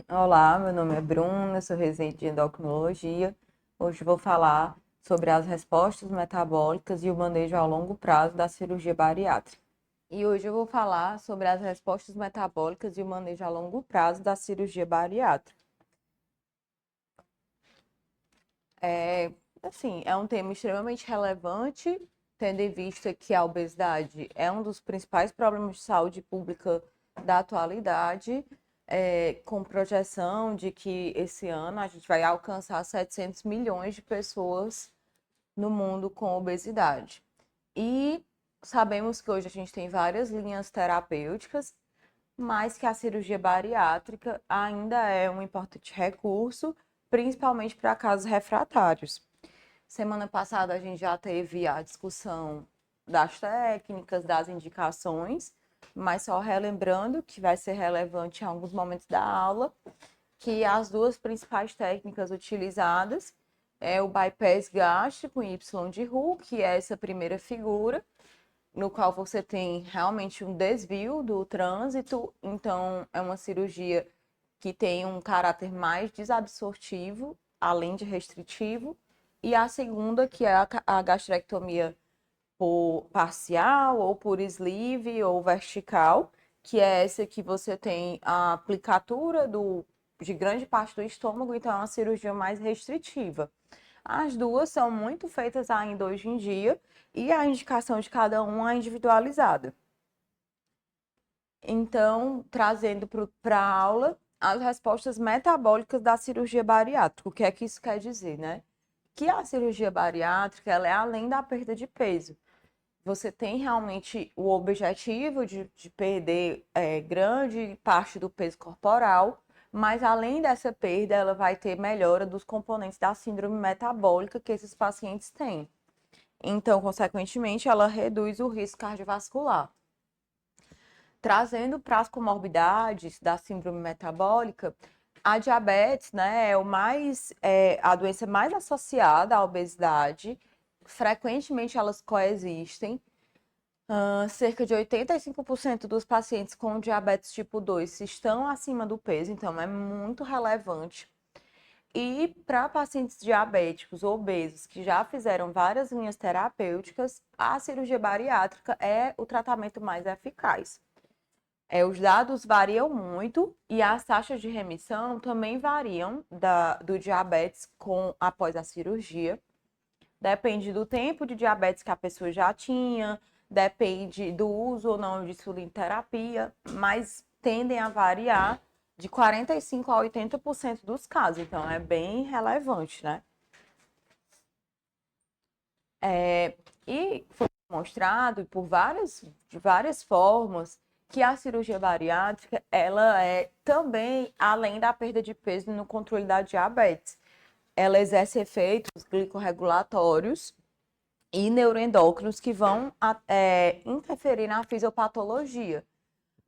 Olá, meu nome é Bruna, sou residente de endocrinologia. Hoje vou falar sobre as respostas metabólicas e o manejo a longo prazo da cirurgia bariátrica. E hoje eu vou falar sobre as respostas metabólicas e o manejo a longo prazo da cirurgia bariátrica. É um tema extremamente relevante, tendo em vista que a obesidade é um dos principais problemas de saúde pública da atualidade, com projeção de que esse ano a gente vai alcançar 700 milhões de pessoas no mundo com obesidade. E sabemos que hoje a gente tem várias linhas terapêuticas, mas que a cirurgia bariátrica ainda é um importante recurso, principalmente para casos refratários. Semana passada a gente já teve a discussão das técnicas, das indicações, mas só relembrando que vai ser relevante em alguns momentos da aula, que as duas principais técnicas utilizadas é o bypass gástrico em Y de Roux, que é essa primeira figura, no qual você tem realmente um desvio do trânsito, então é uma cirurgia que tem um caráter mais desabsortivo, além de restritivo, e a segunda, que é a gastrectomia por parcial, ou por sleeve, ou vertical, que é essa que você tem a aplicatura de grande parte do estômago, então é uma cirurgia mais restritiva. As duas são muito feitas ainda hoje em dia, e a indicação de cada uma é individualizada. Então, trazendo para a aula as respostas metabólicas da cirurgia bariátrica. O que é que isso quer dizer, né? Que a cirurgia bariátrica ela é além da perda de peso. Você tem realmente o objetivo de perder grande parte do peso corporal, mas além dessa perda, ela vai ter melhora dos componentes da síndrome metabólica que esses pacientes têm. Então, consequentemente, ela reduz o risco cardiovascular. Trazendo para as comorbidades da síndrome metabólica, a diabetes, né, é a doença mais associada à obesidade. Frequentemente elas coexistem. Cerca de 85% dos pacientes com diabetes tipo 2 estão acima do peso, então é muito relevante. E para pacientes diabéticos obesos que já fizeram várias linhas terapêuticas, a cirurgia bariátrica é o tratamento mais eficaz. Os dados variam muito e as taxas de remissão também variam do diabetes após a cirurgia. Depende do tempo de diabetes que a pessoa já tinha, depende do uso ou não de insulinoterapia, mas tendem a variar de 45% a 80% dos casos. Então, é bem relevante, né? E foi mostrado de várias formas que a cirurgia bariátrica, ela é também, além da perda de peso no controle da diabetes, ela exerce efeitos glicorregulatórios e neuroendócrinos que vão interferir na fisiopatologia,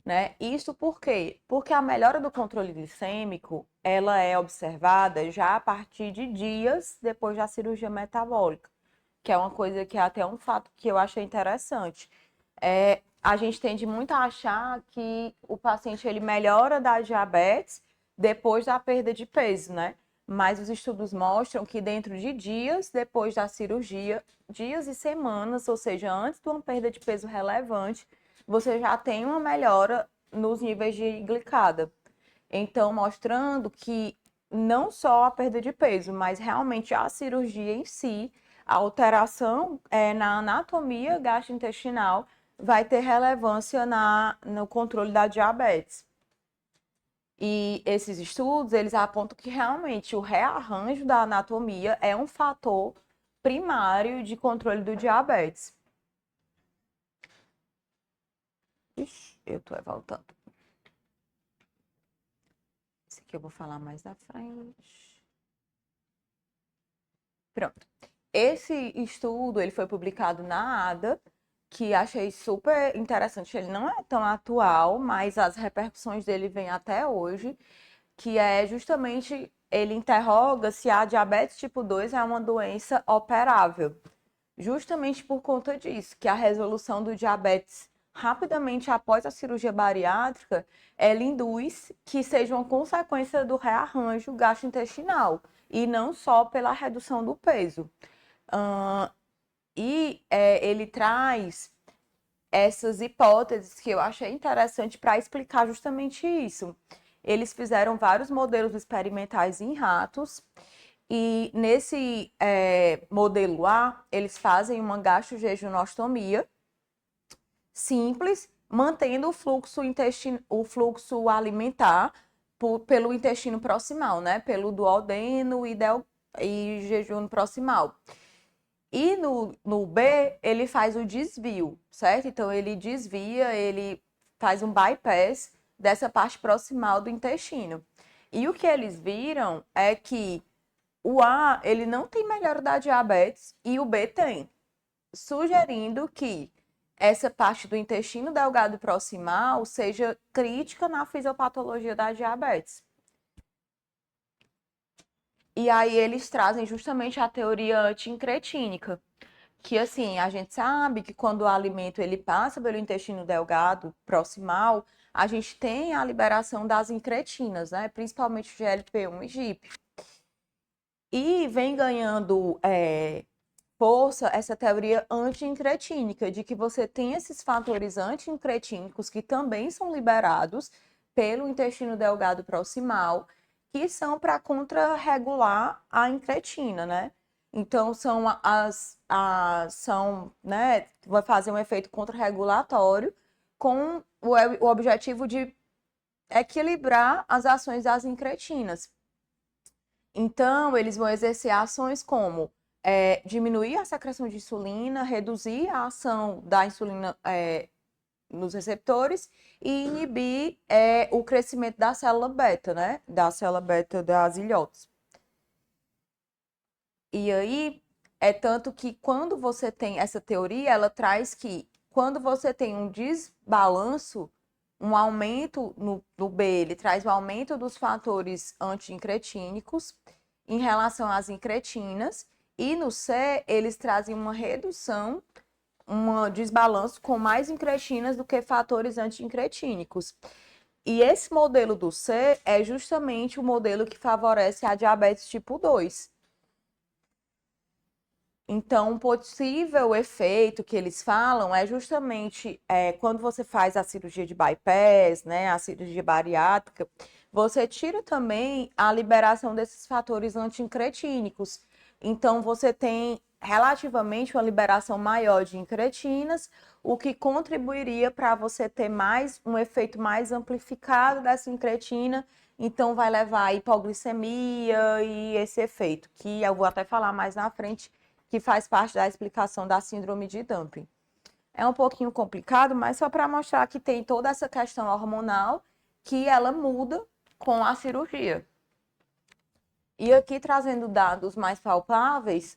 né? Isso por quê? Porque a melhora do controle glicêmico, ela é observada já a partir de dias depois da cirurgia metabólica, que é uma coisa que é até um fato que eu achei interessante. A gente tende muito a achar que o paciente ele melhora da diabetes depois da perda de peso, né? Mas os estudos mostram que dentro de dias depois da cirurgia, dias e semanas, ou seja, antes de uma perda de peso relevante, você já tem uma melhora nos níveis de glicada. Então, mostrando que não só a perda de peso, mas realmente a cirurgia em si, a alteração na anatomia gastrointestinal vai ter relevância no controle da diabetes. E esses estudos, eles apontam que realmente o rearranjo da anatomia é um fator primário de controle do diabetes. Ixi, eu tô voltando. Esse aqui eu vou falar mais da frente. Pronto. Esse estudo, ele foi publicado na ADA, que achei super interessante. Ele não é tão atual, mas as repercussões dele vêm até hoje, que é justamente, ele interroga se a diabetes tipo 2 é uma doença operável. Justamente por conta disso, que a resolução do diabetes rapidamente após a cirurgia bariátrica, ela induz que seja uma consequência do rearranjo gastrointestinal e não só pela redução do peso. Ele traz essas hipóteses que eu achei interessante para explicar justamente isso. Eles fizeram vários modelos experimentais em ratos e nesse modelo A, eles fazem uma gastrojejunostomia simples, mantendo o fluxo alimentar pelo intestino proximal, né? Pelo duodeno e jejum proximal. E no B, ele faz o desvio, certo? Então, ele desvia, ele faz um bypass dessa parte proximal do intestino. E o que eles viram é que o A, ele não tem melhora da diabetes e o B tem, sugerindo que essa parte do intestino delgado proximal seja crítica na fisiopatologia da diabetes. E aí eles trazem justamente a teoria anti-incretínica, que assim, a gente sabe que quando o alimento ele passa pelo intestino delgado proximal, a gente tem a liberação das incretinas, né? Principalmente GLP-1 e GIP. E vem ganhando força essa teoria anti-incretínica, de que você tem esses fatores anti-incretínicos que também são liberados pelo intestino delgado proximal, que são para contrarregular a incretina, né? Então, né, vai fazer um efeito contrarregulatório com o objetivo de equilibrar as ações das incretinas. Então, eles vão exercer ações como diminuir a secreção de insulina, reduzir a ação da insulina nos receptores e inibir o crescimento da célula beta, né? Da célula beta das ilhotas. E aí, é tanto que quando você tem essa teoria, ela traz que quando você tem um desbalanço, um aumento no B, ele traz um aumento dos fatores anti-incretínicos em relação às incretinas, e no C, eles trazem uma redução, um desbalanço com mais incretinas do que fatores anti-incretínicos. E esse modelo do C é justamente o modelo que favorece a diabetes tipo 2. Então, um possível efeito que eles falam é justamente quando você faz a cirurgia de bypass, né, a cirurgia bariátrica, você tira também a liberação desses fatores anti-incretínicos. Então, você tem relativamente uma liberação maior de incretinas, o que contribuiria para você ter um efeito mais amplificado dessa incretina. Então, vai levar a hipoglicemia e esse efeito, que eu vou até falar mais na frente, que faz parte da explicação da síndrome de Dumping. É um pouquinho complicado, mas só para mostrar que tem toda essa questão hormonal que ela muda com a cirurgia. E aqui trazendo dados mais palpáveis,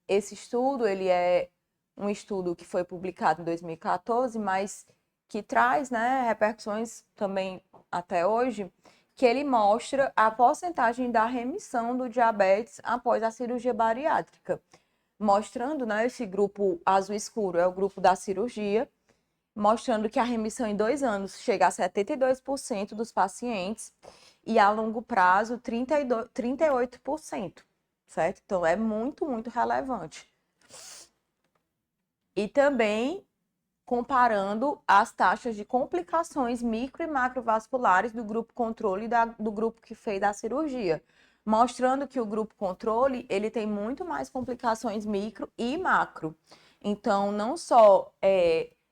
esse estudo, ele é um estudo que foi publicado em 2014, mas que traz, né, repercussões também até hoje, que ele mostra a porcentagem da remissão do diabetes após a cirurgia bariátrica, mostrando, né, esse grupo azul escuro é o grupo da cirurgia, mostrando que a remissão em 2 anos chega a 72% dos pacientes e a longo prazo 38%, certo? Então é muito, muito relevante. E também comparando as taxas de complicações micro e macrovasculares do grupo controle e do grupo que fez a cirurgia, mostrando que o grupo controle ele tem muito mais complicações micro e macro. Então, não só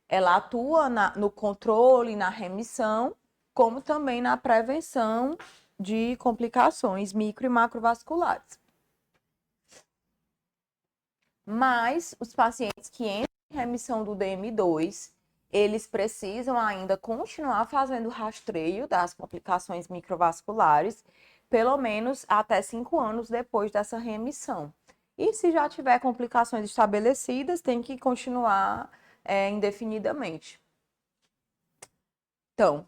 ela atua no controle, na remissão, como também na prevenção de complicações micro e macrovasculares. Mas os pacientes que entram em remissão do DM2, eles precisam ainda continuar fazendo rastreio das complicações microvasculares, pelo menos até 5 anos depois dessa remissão. E se já tiver complicações estabelecidas, tem que continuar indefinidamente. Então,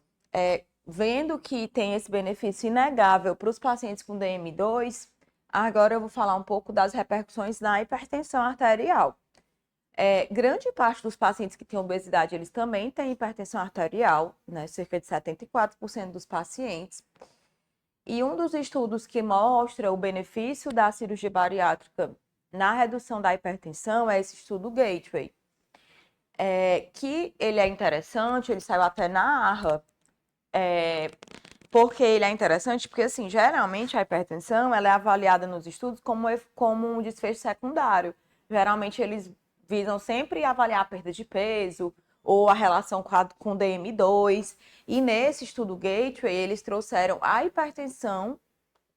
vendo que tem esse benefício inegável para os pacientes com DM2, agora eu vou falar um pouco das repercussões na hipertensão arterial. Grande parte dos pacientes que têm obesidade, eles também têm hipertensão arterial, né? Cerca de 74% dos pacientes. E um dos estudos que mostra o benefício da cirurgia bariátrica na redução da hipertensão é esse estudo Gateway. Que ele é interessante, ele saiu até na ARRA, porque ele é interessante, porque assim, geralmente a hipertensão ela é avaliada nos estudos como um desfecho secundário. Geralmente eles visam sempre avaliar a perda de peso ou a relação com DM2. E nesse estudo Gateway, eles trouxeram a hipertensão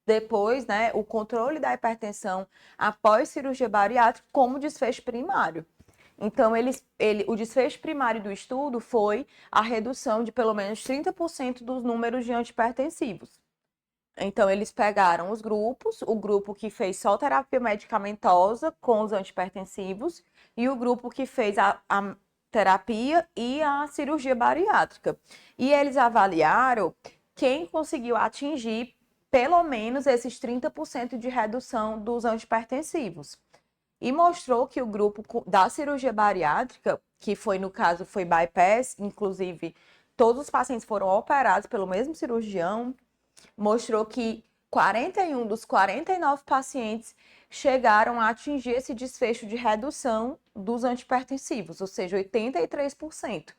depois, né, o controle da hipertensão após cirurgia bariátrica como desfecho primário. Então, o desfecho primário do estudo foi a redução de pelo menos 30% dos números de antihipertensivos. Então, eles pegaram os grupos, o grupo que fez só terapia medicamentosa com os antihipertensivos e o grupo que fez a terapia e a cirurgia bariátrica. E eles avaliaram quem conseguiu atingir pelo menos esses 30% de redução dos antihipertensivos. E mostrou que o grupo da cirurgia bariátrica, que foi no caso foi bypass, inclusive todos os pacientes foram operados pelo mesmo cirurgião, mostrou que 41 dos 49 pacientes chegaram a atingir esse desfecho de redução dos antihipertensivos, ou seja, 83%,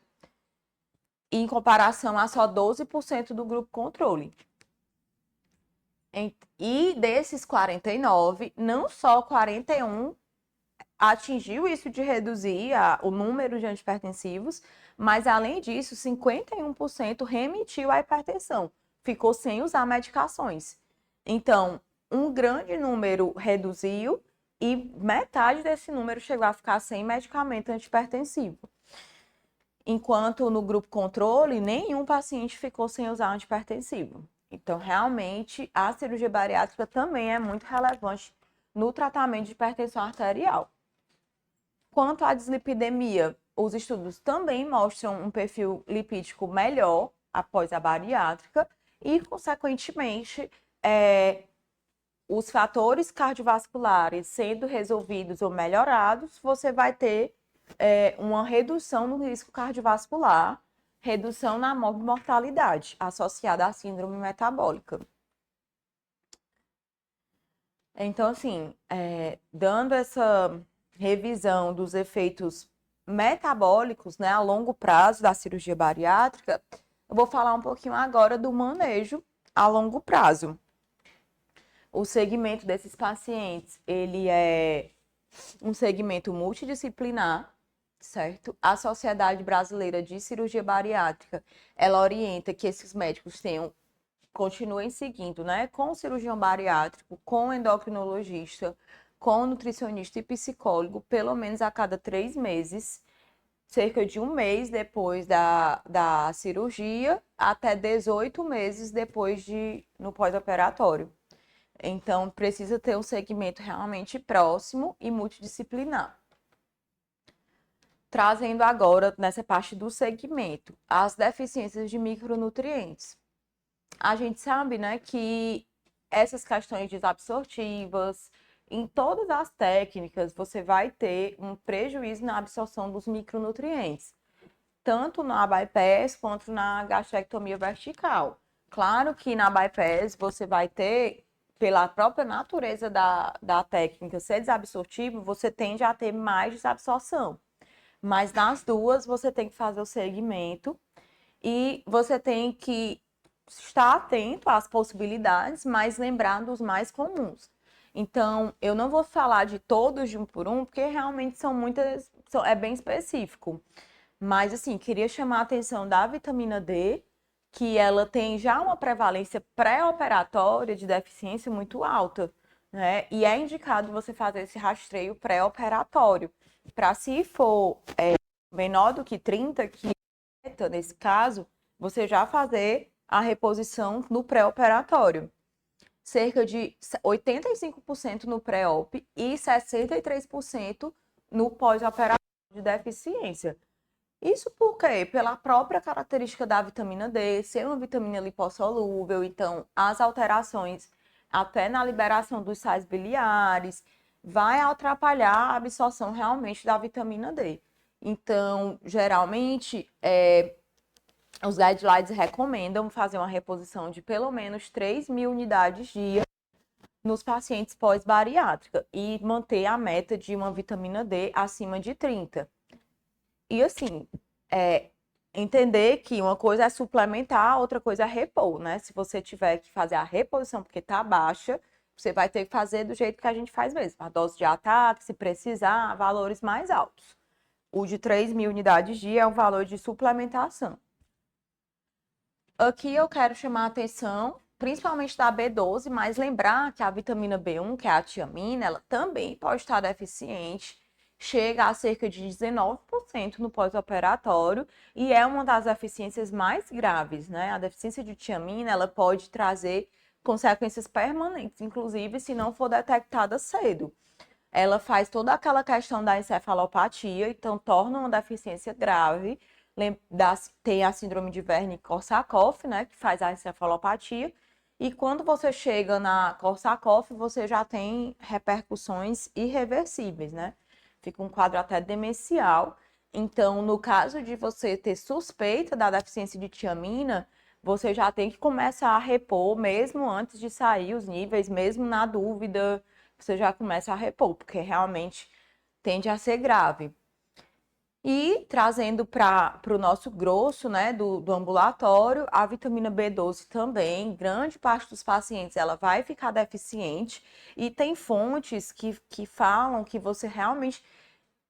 em comparação a só 12% do grupo controle. E desses 49, não só 41 atingiu isso de reduzir o número de antihipertensivos, mas além disso, 51% remitiu à hipertensão, ficou sem usar medicações. Então, um grande número reduziu e metade desse número chegou a ficar sem medicamento antihipertensivo. Enquanto no grupo controle, nenhum paciente ficou sem usar antihipertensivo. Então, realmente, a cirurgia bariátrica também é muito relevante no tratamento de hipertensão arterial. Quanto à dislipidemia, os estudos também mostram um perfil lipídico melhor após a bariátrica e, consequentemente, os fatores cardiovasculares sendo resolvidos ou melhorados, você vai ter uma redução no risco cardiovascular, redução na mortalidade associada à síndrome metabólica. Então, assim, dando essa revisão dos efeitos metabólicos, né, a longo prazo da cirurgia bariátrica, eu vou falar um pouquinho agora do manejo a longo prazo. O segmento desses pacientes, ele é um segmento multidisciplinar, certo? A Sociedade Brasileira de Cirurgia Bariátrica, ela orienta que esses médicos continuem seguindo, né, com o cirurgião bariátrico, com o endocrinologista, com o nutricionista e psicólogo, pelo menos a cada 3 meses, cerca de 1 mês depois da cirurgia, até 18 meses depois no pós-operatório. Então, precisa ter um segmento realmente próximo e multidisciplinar. Trazendo agora, nessa parte do segmento, as deficiências de micronutrientes. A gente sabe, né, que essas questões desabsortivas, em todas as técnicas, você vai ter um prejuízo na absorção dos micronutrientes, tanto na bypass quanto na gastrectomia vertical. Claro que na bypass você vai ter, pela própria natureza da técnica ser desabsortivo, você tende a ter mais desabsorção. Mas nas duas, você tem que fazer o segmento e você tem que estar atento às possibilidades, mas lembrar dos mais comuns. Então, eu não vou falar de todos de um por um, porque realmente é bem específico. Mas, assim, queria chamar a atenção da vitamina D, que ela tem já uma prevalência pré-operatória de deficiência muito alta, né? E é indicado você fazer esse rastreio pré-operatório, para se for menor do que 30, que nesse caso, você já fazer a reposição no pré-operatório. Cerca de 85% no pré-op e 63% no pós-operatório de deficiência. Isso porque, pela própria característica da vitamina D, ser uma vitamina lipossolúvel, então as alterações até na liberação dos sais biliares, vai atrapalhar a absorção realmente da vitamina D. Então, geralmente, os guidelines recomendam fazer uma reposição de pelo menos 3.000 unidades dia nos pacientes pós-bariátrica e manter a meta de uma vitamina D acima de 30. E assim, entender que uma coisa é suplementar, outra coisa é repor, né? Se você tiver que fazer a reposição porque tá baixa, você vai ter que fazer do jeito que a gente faz mesmo, a dose de ataque, se precisar, valores mais altos. O de 3.000 unidades dia é um valor de suplementação. Aqui eu quero chamar a atenção, principalmente da B12, mas lembrar que a vitamina B1, que é a tiamina, ela também pode estar deficiente, chega a cerca de 19% no pós-operatório e é uma das deficiências mais graves, né? A deficiência de tiamina, ela pode trazer consequências permanentes, inclusive se não for detectada cedo. Ela faz toda aquela questão da encefalopatia, então torna uma deficiência grave. Tem a síndrome de Wernicke-Korsakoff, né, que faz a encefalopatia. E quando você chega na Korsakoff, você já tem repercussões irreversíveis, né? Fica um quadro até demencial. Então, no caso de você ter suspeita da deficiência de tiamina, você já tem que começar a repor, mesmo antes de sair os níveis, mesmo na dúvida, você já começa a repor, porque realmente tende a ser grave. E trazendo para o nosso grosso, né, do ambulatório, a vitamina B12 também, grande parte dos pacientes ela vai ficar deficiente e tem fontes que falam que você realmente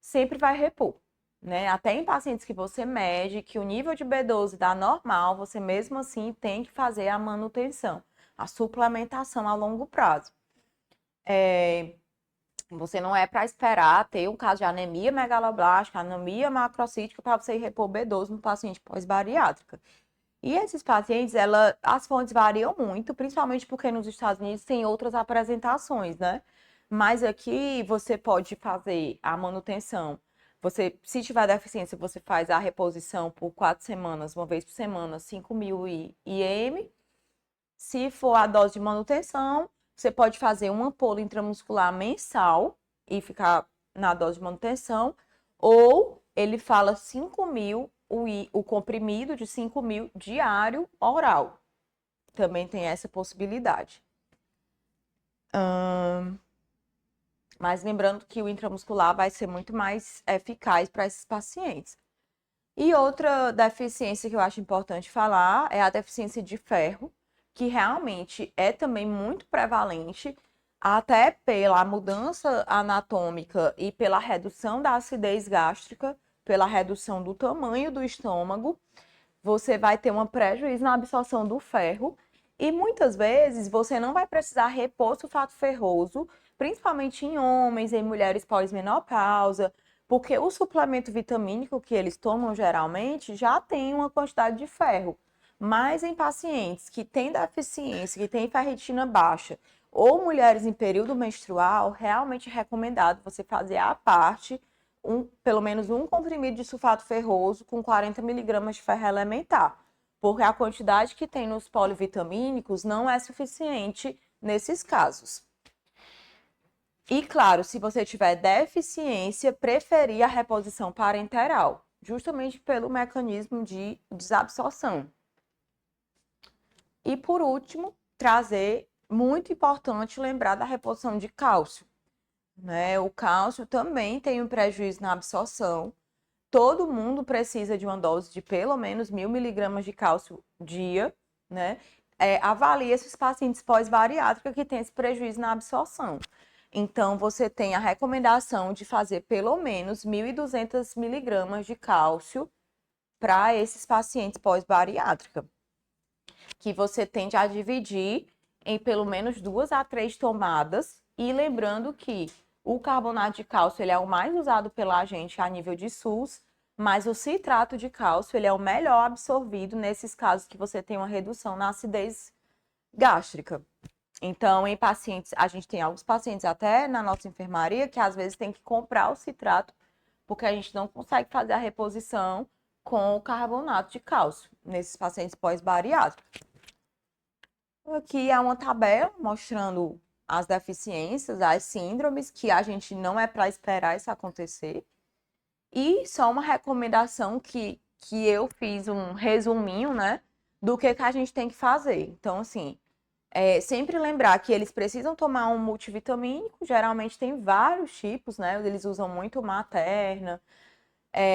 sempre vai repor, né? Até em pacientes que você mede que o nível de B12 dá normal, você mesmo assim tem que fazer a manutenção, a suplementação a longo prazo. Você não é para esperar ter um caso de anemia megaloblástica, anemia macrocítica para você ir repor B12 no paciente pós-bariátrica. E esses pacientes, as fontes variam muito, principalmente porque nos Estados Unidos tem outras apresentações, né? Mas aqui você pode fazer a manutenção. Você, se tiver deficiência, você faz a reposição por 4 semanas, uma vez por semana, 5.000 IM. Se for a dose de manutenção, você pode fazer uma ampola intramuscular mensal e ficar na dose de manutenção, ou ele fala 5.000, o comprimido de 5.000 diário oral. Também tem essa possibilidade. Mas lembrando que o intramuscular vai ser muito mais eficaz para esses pacientes. E outra deficiência que eu acho importante falar é a deficiência de ferro, que realmente é também muito prevalente, até pela mudança anatômica e pela redução da acidez gástrica, pela redução do tamanho do estômago, você vai ter um prejuízo na absorção do ferro e muitas vezes você não vai precisar repor sulfato ferroso, principalmente em homens, em mulheres pós-menopausa, porque o suplemento vitamínico que eles tomam geralmente já tem uma quantidade de ferro. Mas em pacientes que têm deficiência, que têm ferritina baixa, ou mulheres em período menstrual, realmente é recomendado você fazer à parte pelo menos um comprimido de sulfato ferroso com 40 miligramas de ferro elementar, porque a quantidade que tem nos polivitamínicos não é suficiente nesses casos. E claro, se você tiver deficiência, preferir a reposição parenteral, justamente pelo mecanismo de desabsorção. E por último, trazer, muito importante, lembrar da reposição de cálcio, né? O cálcio também tem um prejuízo na absorção. Todo mundo precisa de uma dose de pelo menos 1.000 miligramas de cálcio dia, né? Avalie esses pacientes pós-bariátrica que têm esse prejuízo na absorção. Então, você tem a recomendação de fazer pelo menos 1.200 miligramas de cálcio para esses pacientes pós-bariátrica, que você tende a dividir em pelo menos 2 a 3 tomadas. E lembrando que o carbonato de cálcio ele é o mais usado pela gente a nível de SUS, mas o citrato de cálcio ele é o melhor absorvido nesses casos que você tem uma redução na acidez gástrica. Então, em pacientes, a gente tem alguns pacientes até na nossa enfermaria que às vezes tem que comprar o citrato porque a gente não consegue fazer a reposição com o carbonato de cálcio nesses pacientes pós-bariátricos. Aqui é uma tabela mostrando as deficiências, as síndromes, que a gente não é para esperar isso acontecer. E só uma recomendação que eu fiz um resuminho, né, do que a gente tem que fazer. Então, assim, sempre lembrar que eles precisam tomar um multivitamínico, geralmente tem vários tipos, né? Eles usam muito materna,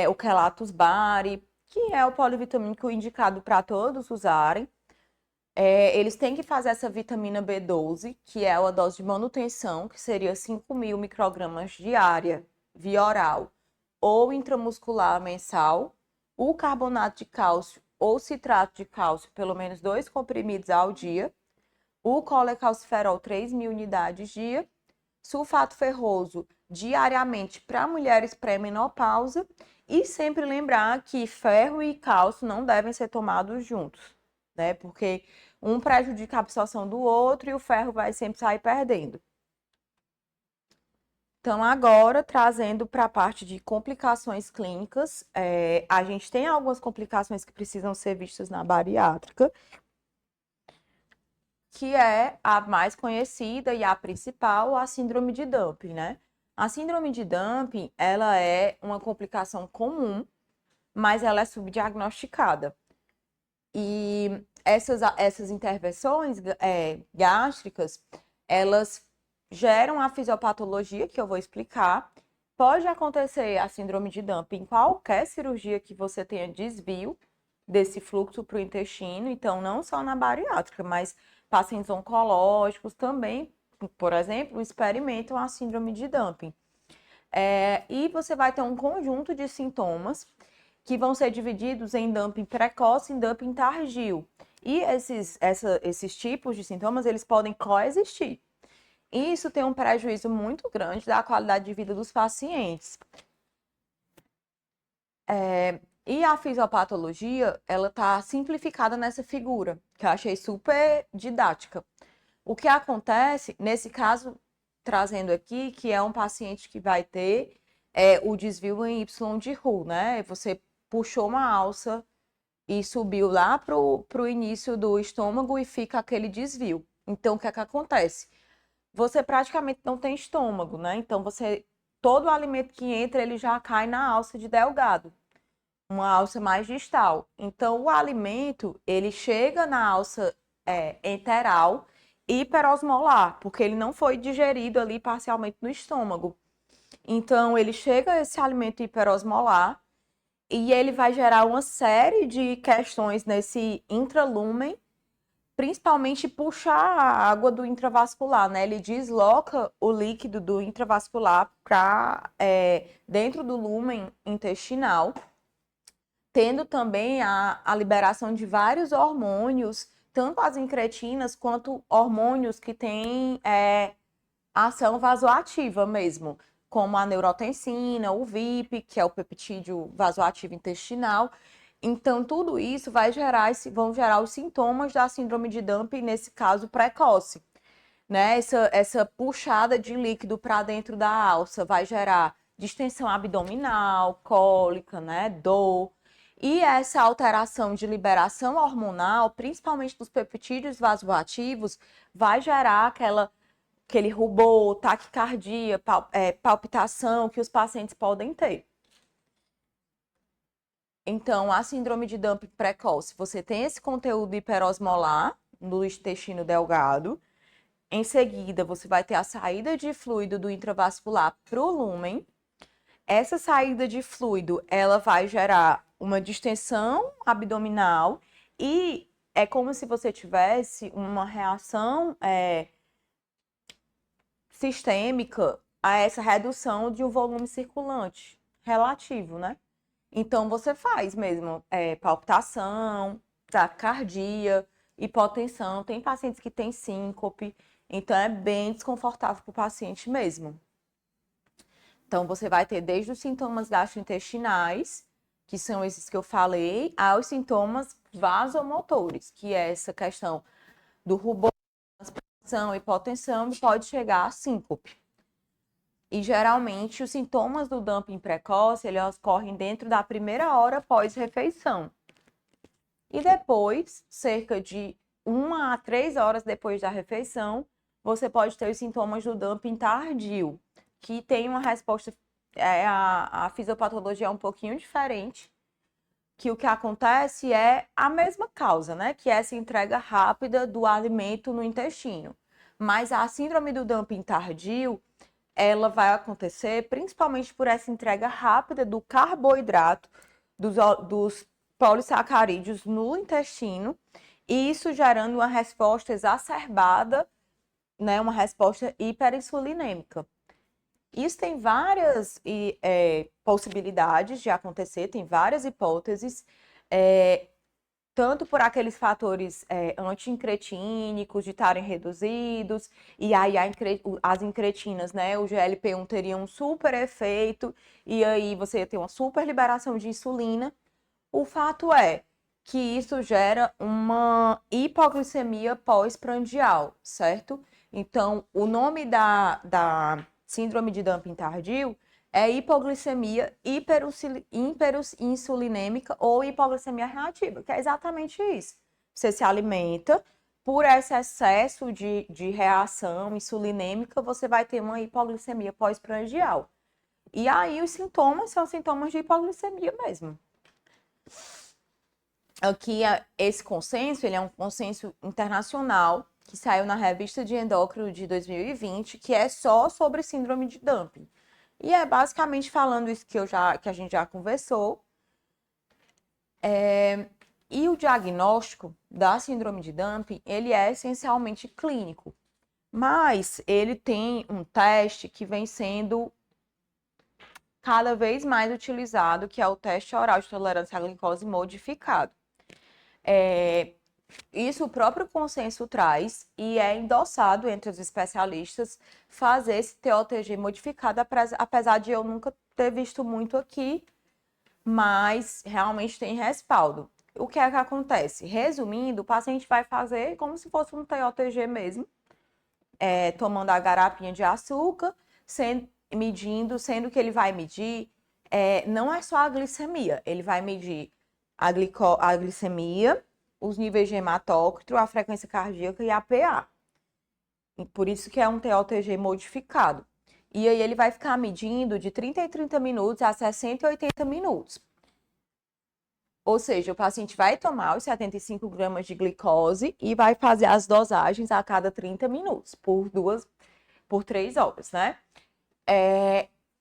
o Quelatus Bari, que é o polivitamínico indicado para todos usarem. Eles têm que fazer essa vitamina B12, que é a dose de manutenção, que seria 5.000 microgramas diária, via oral ou intramuscular mensal. O carbonato de cálcio ou citrato de cálcio, pelo menos 2 comprimidos ao dia. O colecalciferol, 3.000 unidades dia. Sulfato ferroso, diariamente para mulheres pré-menopausa. E sempre lembrar que ferro e cálcio não devem ser tomados juntos, né? Porque um prejudica a absorção do outro e o ferro vai sempre sair perdendo. Então, agora, trazendo para a parte de complicações clínicas, a gente tem algumas complicações que precisam ser vistas na bariátrica, que é a mais conhecida e a principal, a síndrome de Dumping, né? A síndrome de Dumping, ela é uma complicação comum, mas ela é subdiagnosticada. E essas intervenções gástricas, elas geram a fisiopatologia, que eu vou explicar. Pode acontecer a síndrome de Dumping em qualquer cirurgia que você tenha desvio desse fluxo para o intestino, então não só na bariátrica, mas pacientes oncológicos também, por exemplo, experimentam a síndrome de Dumping. E você vai ter um conjunto de sintomas que vão ser divididos em dumping precoce e dumping tardio. E esses tipos de sintomas, eles podem coexistir. E isso tem um prejuízo muito grande da qualidade de vida dos pacientes. E a fisiopatologia, ela está simplificada nessa figura, que eu achei super didática. O que acontece, nesse caso, trazendo aqui, que é um paciente que vai ter o desvio em Y de Roux, né? Você puxou uma alça e subiu lá para o início do estômago e fica aquele desvio. Então, o que é que acontece? Você praticamente não tem estômago, né? Então, todo o alimento que entra, ele já cai na alça de Delgado, uma alça mais distal. Então, o alimento, ele chega na alça enteral hiperosmolar, porque ele não foi digerido ali parcialmente no estômago. Então, ele chega esse alimento hiperosmolar e ele vai gerar uma série de questões nesse intralúmen, principalmente puxar a água do intravascular, né? Ele desloca o líquido do intravascular para dentro do lúmen intestinal, tendo também a liberação de vários hormônios, tanto as incretinas quanto hormônios que têm ação vasoativa mesmo, como a neurotensina, o VIP, que é o peptídeo vasoativo intestinal. Então, tudo isso vão gerar os sintomas da síndrome de Dumping, nesse caso precoce, né? Essa puxada de líquido para dentro da alça vai gerar distensão abdominal, cólica, né? Dor. E essa alteração de liberação hormonal, principalmente dos peptídeos vasoativos, vai gerar aquele rubor, taquicardia, palpitação que os pacientes podem ter. Então, a síndrome de Dumping precoce, você tem esse conteúdo hiperosmolar no intestino delgado. Em seguida, você vai ter a saída de fluido do intravascular para o lúmen. Essa saída de fluido, ela vai gerar uma distensão abdominal e é como se você tivesse uma reação sistêmica a essa redução de um volume circulante relativo, né? Então, você faz mesmo palpitação, taquicardia, hipotensão. Tem pacientes que têm síncope, então é bem desconfortável para o paciente mesmo. Então, você vai ter desde os sintomas gastrointestinais, que são esses que eu falei, aos sintomas vasomotores, que é essa questão do rubor, transpiração, hipotensão, e pode chegar a síncope. E geralmente os sintomas do dumping precoce, eles ocorrem dentro da primeira hora pós-refeição. E depois, cerca de 1 a 3 horas depois da refeição, você pode ter os sintomas do dumping tardio, que tem uma resposta, a fisiopatologia é um pouquinho diferente, que o que acontece é a mesma causa, né? Que é essa entrega rápida do alimento no intestino. Mas a síndrome do dumping tardio, ela vai acontecer principalmente por essa entrega rápida do carboidrato, dos polissacarídeos no intestino, e isso gerando uma resposta exacerbada, né? Uma resposta hiperinsulinêmica. Isso tem várias possibilidades de acontecer, tem várias hipóteses, tanto por aqueles fatores anti-incretínicos de estarem reduzidos, e aí as incretinas, né, o GLP-1 teria um super efeito, e aí você ia ter uma super liberação de insulina. O fato é que isso gera uma hipoglicemia pós-prandial, certo? Então, o nome da síndrome de dumping tardio é hipoglicemia hiperinsulinêmica ou hipoglicemia reativa, que é exatamente isso. Você se alimenta, por esse excesso de reação insulinêmica, você vai ter uma hipoglicemia pós-prandial. E aí os sintomas são sintomas de hipoglicemia mesmo. Aqui, esse consenso, ele é um consenso internacional que saiu na Revista de Endócrino de 2020, que é só sobre síndrome de dumping. E é basicamente falando isso que a gente já conversou. E o diagnóstico da síndrome de dumping, ele é essencialmente clínico, mas ele tem um teste que vem sendo cada vez mais utilizado, que é o teste oral de tolerância à glicose modificado. Isso o próprio consenso traz e é endossado entre os especialistas fazer esse TOTG modificado, apesar de eu nunca ter visto muito aqui, mas realmente tem respaldo. O que é que acontece? Resumindo, o paciente vai fazer como se fosse um TOTG mesmo, tomando a garapinha de açúcar, sendo que ele vai medir, não é só a glicemia, ele vai medir a glicemia, os níveis de hematócrito, a frequência cardíaca e a PA. E por isso que é um TOTG modificado. E aí ele vai ficar medindo de 30 em 30 minutos a 60 e 80 minutos. Ou seja, o paciente vai tomar os 75 gramas de glicose e vai fazer as dosagens a cada 30 minutos, por 3 horas, né?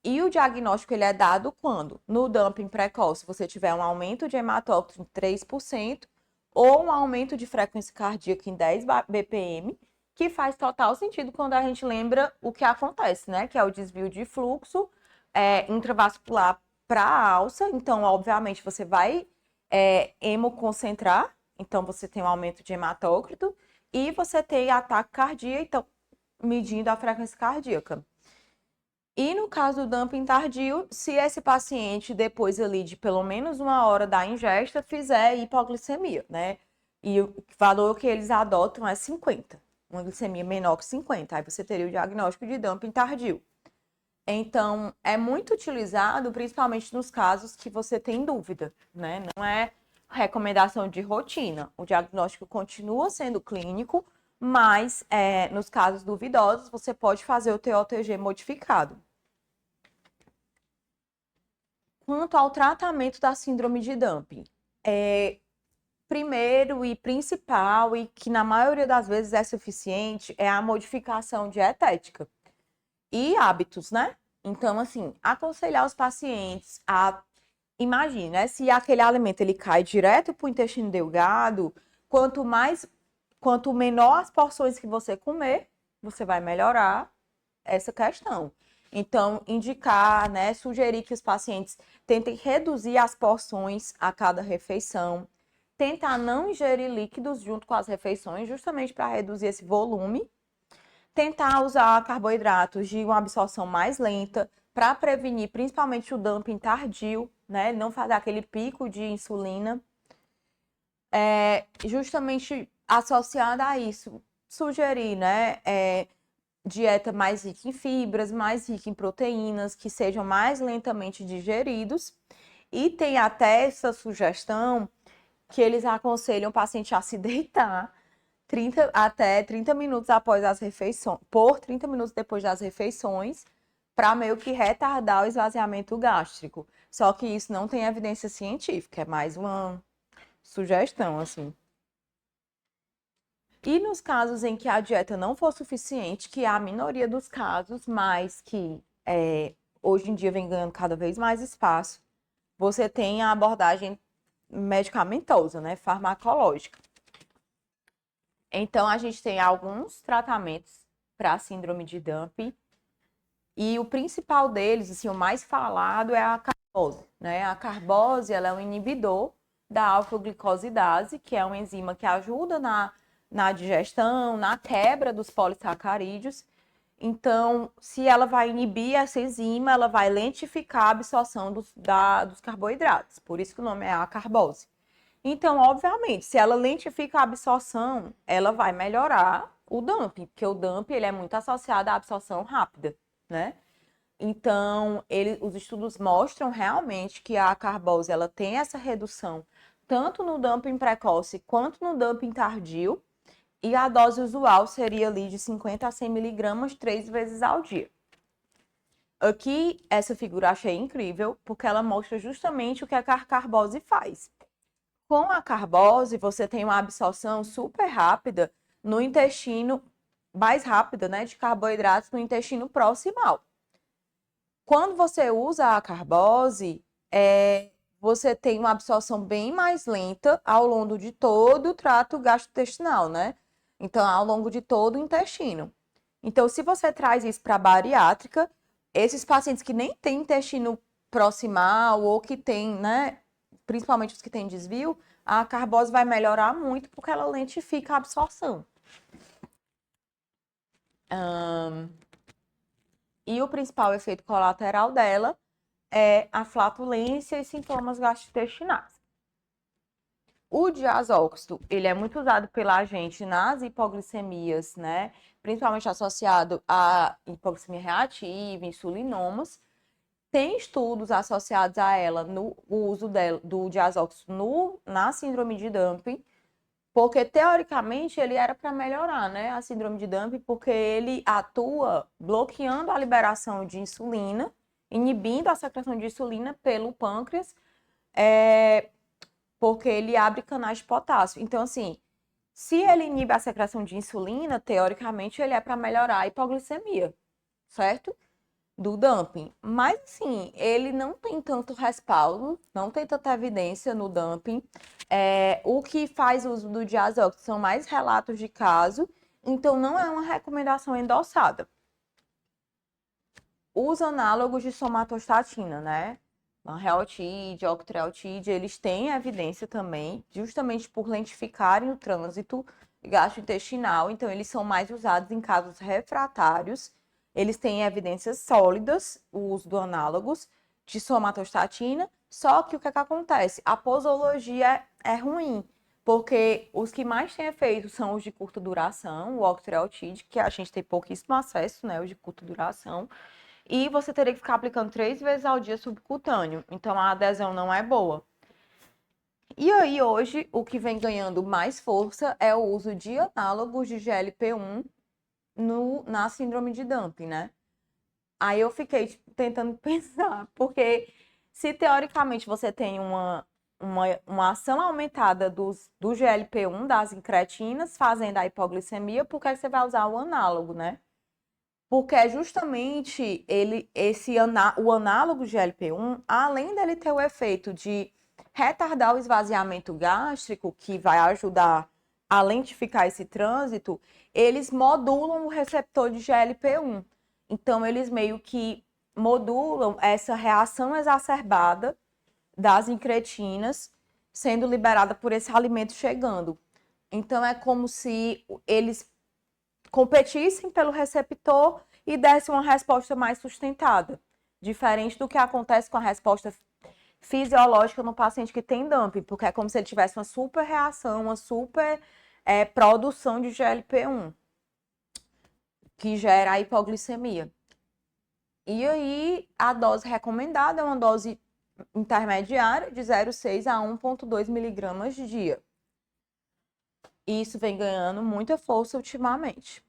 E o diagnóstico ele é dado quando? No dumping precoce, você tiver um aumento de hematócrito em 3%, ou um aumento de frequência cardíaca em 10 BPM, que faz total sentido quando a gente lembra o que acontece, né? Que é o desvio de fluxo intravascular para a alça. Então, obviamente, você vai hemoconcentrar, então você tem um aumento de hematócrito, e você tem ataque cardíaco, então, medindo a frequência cardíaca. E no caso do dumping tardio, se esse paciente, depois ali de pelo menos 1 hora da ingesta, fizer hipoglicemia, né? E o valor que eles adotam é 50, uma glicemia menor que 50, aí você teria o diagnóstico de dumping tardio. Então, é muito utilizado, principalmente nos casos que você tem dúvida, né? Não é recomendação de rotina. O diagnóstico continua sendo clínico, mas nos casos duvidosos, você pode fazer o TOTG modificado. Quanto ao tratamento da síndrome de dumping, primeiro e principal, e que na maioria das vezes é suficiente, é a modificação dietética e hábitos, né? Então, assim, aconselhar os pacientes imagine, né? Se aquele alimento ele cai direto para o intestino delgado, quanto menor as porções que você comer, você vai melhorar essa questão. Então, indicar, né, sugerir que os pacientes tentem reduzir as porções a cada refeição, tentar não ingerir líquidos junto com as refeições, justamente para reduzir esse volume, tentar usar carboidratos de uma absorção mais lenta para prevenir principalmente o dumping tardio, né, não fazer aquele pico de insulina. Justamente associada a isso, sugerir, né, dieta mais rica em fibras, mais rica em proteínas, que sejam mais lentamente digeridos. E tem até essa sugestão que eles aconselham o paciente a se deitar até 30 minutos após as refeições, por 30 minutos depois das refeições, para meio que retardar o esvaziamento gástrico. Só que isso não tem evidência científica, é mais uma sugestão, assim. E nos casos em que a dieta não for suficiente, que é a minoria dos casos, mas que hoje em dia vem ganhando cada vez mais espaço, você tem a abordagem medicamentosa, né, farmacológica. Então, a gente tem alguns tratamentos para a síndrome de Dumpy, e o principal deles, assim, o mais falado é a carbose, né? A carbose, ela é um inibidor da alfa-glicosidase, que é uma enzima que ajuda na digestão, na quebra dos polissacarídeos. Então, se ela vai inibir essa enzima, ela vai lentificar a absorção dos carboidratos. Por isso que o nome é a carbose. Então, obviamente, se ela lentifica a absorção, ela vai melhorar o dumping, porque o dumping ele é muito associado à absorção rápida, né? Então, os estudos mostram realmente que a carbose ela tem essa redução tanto no dumping precoce quanto no dumping tardio, e a dose usual seria ali de 50 a 100 miligramas 3 vezes ao dia. Aqui, essa figura eu achei incrível, porque ela mostra justamente o que a carbose faz. Com a carbose, você tem uma absorção super rápida no intestino, mais rápida, né, de carboidratos no intestino proximal. Quando você usa a carbose, você tem uma absorção bem mais lenta ao longo de todo o trato gastrointestinal, né? Então, ao longo de todo o intestino. Então, se você traz isso para a bariátrica, esses pacientes que nem têm intestino proximal ou que têm, né, principalmente os que têm desvio, a carbose vai melhorar muito porque ela lentifica a absorção. E o principal efeito colateral dela é a flatulência e sintomas gastrointestinais. O diazóxido, ele é muito usado pela gente nas hipoglicemias, né? Principalmente associado à hipoglicemia reativa, insulinomas. Tem estudos associados a ela no uso do diazóxido na síndrome de Dumping, porque teoricamente ele era para melhorar, né, a síndrome de Dumping, porque ele atua bloqueando a liberação de insulina, inibindo a secreção de insulina pelo pâncreas, porque ele abre canais de potássio. Então, assim, se ele inibe a secreção de insulina, teoricamente ele é para melhorar a hipoglicemia, certo? Do dumping. Mas, assim, ele não tem tanto respaldo, não tem tanta evidência no dumping. O que faz uso do diazóxido são mais relatos de caso, então não é uma recomendação endossada. Os análogos de somatostatina, né? Lanreotide, octreotide, eles têm evidência também, justamente por lentificarem o trânsito gastrointestinal, então eles são mais usados em casos refratários. Eles têm evidências sólidas, o uso do análogos de somatostatina, só que o que acontece? A posologia é ruim, porque os que mais têm efeito são os de curta duração, o octreotide, que a gente tem pouquíssimo acesso, né, os de curta duração, e você teria que ficar aplicando 3 vezes ao dia subcutâneo, então a adesão não é boa. E aí, hoje, o que vem ganhando mais força é o uso de análogos de GLP-1 na síndrome de Dumping, né? Aí eu fiquei tentando pensar, porque se teoricamente você tem uma ação aumentada do GLP-1, das incretinas, fazendo a hipoglicemia, por que você vai usar o análogo, né? Porque é justamente o análogo GLP-1, além dele ter o efeito de retardar o esvaziamento gástrico, que vai ajudar a lentificar esse trânsito, eles modulam o receptor de GLP-1. Então, eles meio que modulam essa reação exacerbada das incretinas sendo liberada por esse alimento chegando. Então, é como se eles competissem pelo receptor e dessem uma resposta mais sustentada, diferente do que acontece com a resposta fisiológica no paciente que tem dumping, porque é como se ele tivesse uma super reação, uma super produção de GLP-1, que gera a hipoglicemia. E aí, a dose recomendada é uma dose intermediária de 0,6 a 1,2 miligramas de dia. E isso vem ganhando muita força ultimamente.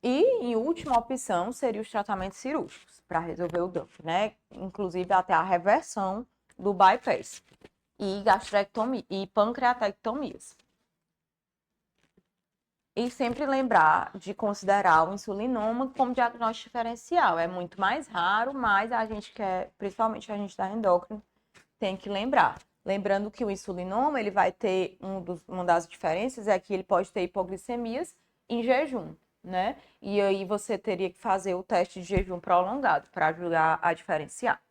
E, em última opção, seria os tratamentos cirúrgicos para resolver o DUF, né? Inclusive até a reversão do bypass e gastrectomia e pancreatectomias. E sempre lembrar de considerar o insulinoma como diagnóstico diferencial. É muito mais raro, mas a gente quer, principalmente a gente da endócrina, tem que lembrar. Lembrando que o insulinoma, ele vai ter uma das diferenças é que ele pode ter hipoglicemias em jejum, né? E aí você teria que fazer o teste de jejum prolongado para ajudar a diferenciar.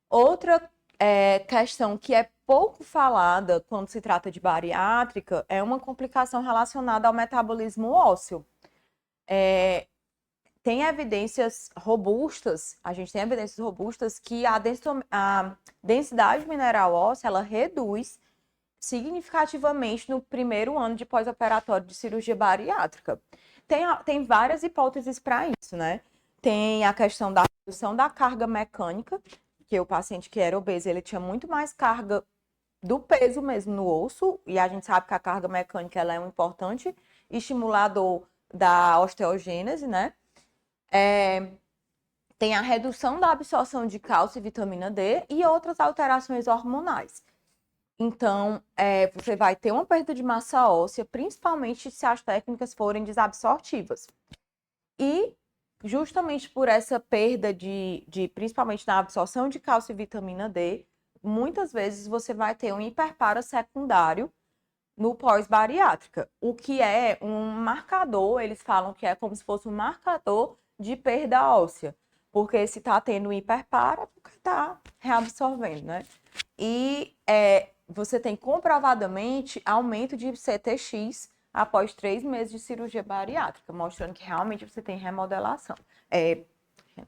Outra questão que é pouco falada quando se trata de bariátrica é uma complicação relacionada ao metabolismo ósseo. Tem evidências robustas, a gente tem evidências robustas que a densidade mineral óssea, ela reduz significativamente no primeiro ano de pós-operatório de cirurgia bariátrica. Tem várias hipóteses para isso, né? Tem a questão da redução da carga mecânica, que o paciente que era obeso, ele tinha muito mais carga do peso mesmo no osso, e a gente sabe que a carga mecânica ela é um importante estimulador da osteogênese, né? Tem a redução da absorção de cálcio e vitamina D e outras alterações hormonais. Então, você vai ter uma perda de massa óssea, principalmente se as técnicas forem desabsortivas. E, justamente por essa perda principalmente na absorção de cálcio e vitamina D, muitas vezes você vai ter um hiperpara secundário no pós-bariátrica, o que é um marcador, eles falam que é como se fosse um marcador de perda óssea, porque se está tendo hiperpara, porque está reabsorvendo, né? E você tem comprovadamente aumento de CTX após 3 meses de cirurgia bariátrica, mostrando que realmente você tem remodelação. Enfim.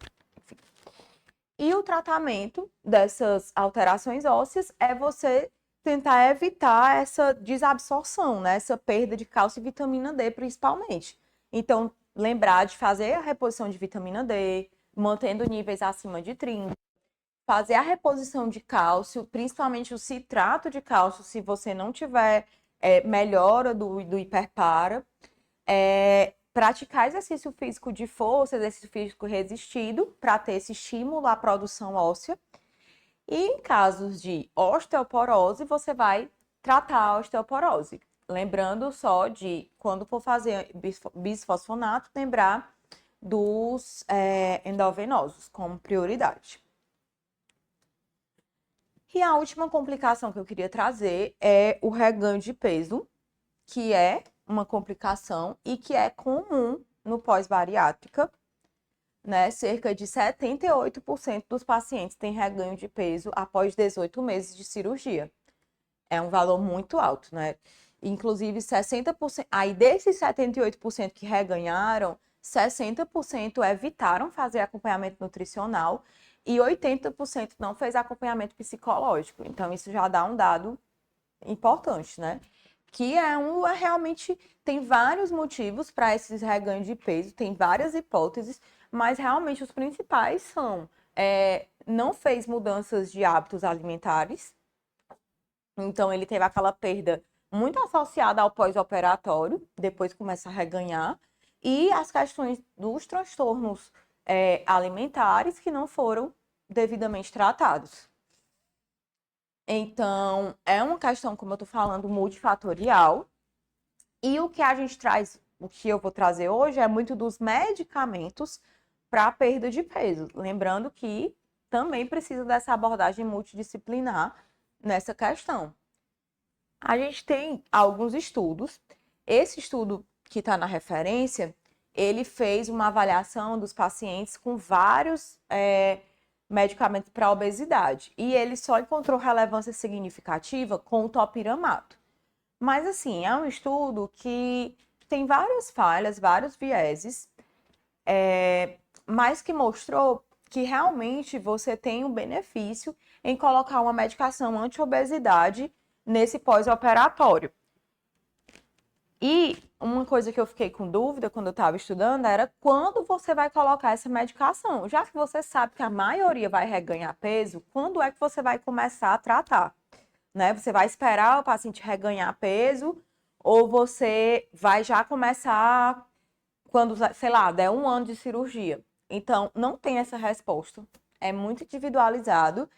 E o tratamento dessas alterações ósseas é você tentar evitar essa desabsorção, né? Essa perda de cálcio e vitamina D, principalmente. Então, lembrar de fazer a reposição de vitamina D, mantendo níveis acima de 30, fazer a reposição de cálcio, principalmente o citrato de cálcio, se você não tiver melhora do hiperpara, praticar exercício físico de força, exercício físico resistido, para ter esse estímulo à produção óssea. E em casos de osteoporose, você vai tratar a osteoporose. Lembrando só de, quando for fazer bisfosfonato, lembrar dos endovenosos como prioridade. E a última complicação que eu queria trazer é o reganho de peso, que é uma complicação e que é comum no pós-bariátrica, né? Cerca de 78% dos pacientes têm reganho de peso após 18 meses de cirurgia. É um valor muito alto, né? Inclusive, 60%, aí desses 78% que reganharam, 60% evitaram fazer acompanhamento nutricional e 80% não fez acompanhamento psicológico. Então, isso já dá um dado importante, né? Que realmente tem vários motivos para esses reganhos de peso, tem várias hipóteses, mas realmente os principais são não fez mudanças de hábitos alimentares, então ele teve aquela perda muito associada ao pós-operatório, depois começa a reganhar, e as questões dos transtornos alimentares que não foram devidamente tratados. Então, é uma questão, como eu estou falando, multifatorial. E o que a gente traz, o que eu vou trazer hoje é muito dos medicamentos para perda de peso. Lembrando que também precisa dessa abordagem multidisciplinar nessa questão. A gente tem alguns estudos. Esse estudo que está na referência, ele fez uma avaliação dos pacientes com vários medicamentos para obesidade. E ele só encontrou relevância significativa com o topiramato. Mas, assim, é um estudo que tem várias falhas, vários vieses, mas que mostrou que realmente você tem um benefício em colocar uma medicação anti-obesidade nesse pós-operatório. E uma coisa que eu fiquei com dúvida quando eu estava estudando era quando você vai colocar essa medicação. Já que você sabe que a maioria vai reganhar peso, quando é que você vai começar a tratar? né? Você vai esperar o paciente reganhar peso ou você vai já começar quando, sei lá, der 1 ano de cirurgia. Então, não tem essa resposta. É muito individualizado,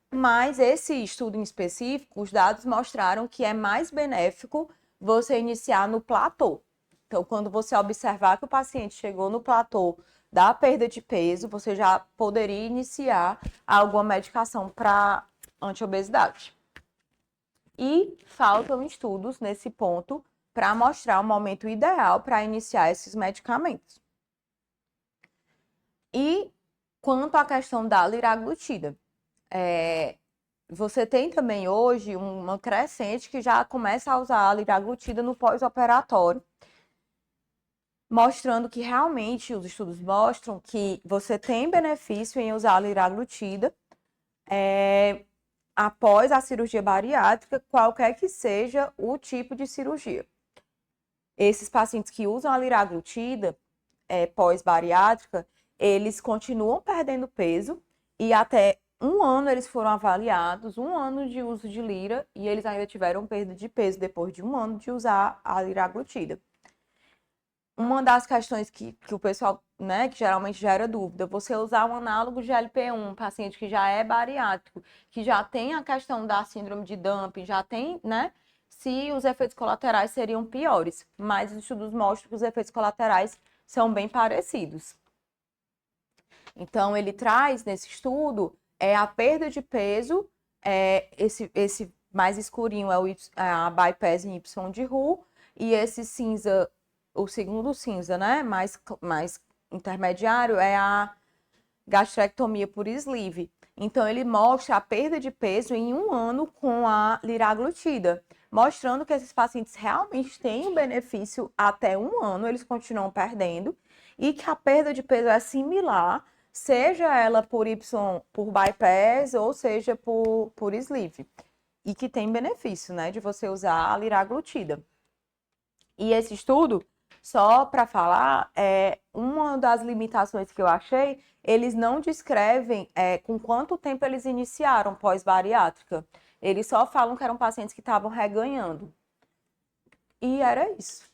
mas esse estudo em específico, os dados mostraram que é mais benéfico você iniciar no platô. Então, quando você observar que o paciente chegou no platô da perda de peso, você já poderia iniciar alguma medicação para antiobesidade. E faltam estudos nesse ponto para mostrar o momento ideal para iniciar esses medicamentos. E quanto à questão da liraglutida, você tem também hoje uma crescente que já começa a usar a liraglutida no pós-operatório, mostrando que realmente os estudos mostram que você tem benefício em usar a liraglutida após a cirurgia bariátrica, qualquer que seja o tipo de cirurgia. Esses pacientes que usam a liraglutida pós-bariátrica, eles continuam perdendo peso e até 1 ano eles foram avaliados, 1 ano de uso de lira, e eles ainda tiveram perda de peso depois de 1 ano de usar a liraglutida. Uma das questões que o pessoal, né, que geralmente gera dúvida, você usar um análogo de LP1, um paciente que já é bariátrico, que já tem a questão da síndrome de dumping, já tem, né, se os efeitos colaterais seriam piores, mas os estudos mostram que os efeitos colaterais são bem parecidos. Então, ele traz nesse estudo a perda de peso, esse mais escurinho é a bypass em Y de Roux, e esse cinza, o segundo cinza, né, mais intermediário, é a gastrectomia por sleeve. Então, ele mostra a perda de peso em 1 ano com a liraglutida, mostrando que esses pacientes realmente têm um benefício até 1 ano, eles continuam perdendo, e que a perda de peso é similar, seja ela por bypass ou seja por sleeve, e que tem benefício, né, de você usar a liraglutida. E esse estudo, só para falar, uma das limitações que eu achei, eles não descrevem com quanto tempo eles iniciaram pós-bariátrica. Eles só falam que eram pacientes que estavam reganhando. E era isso.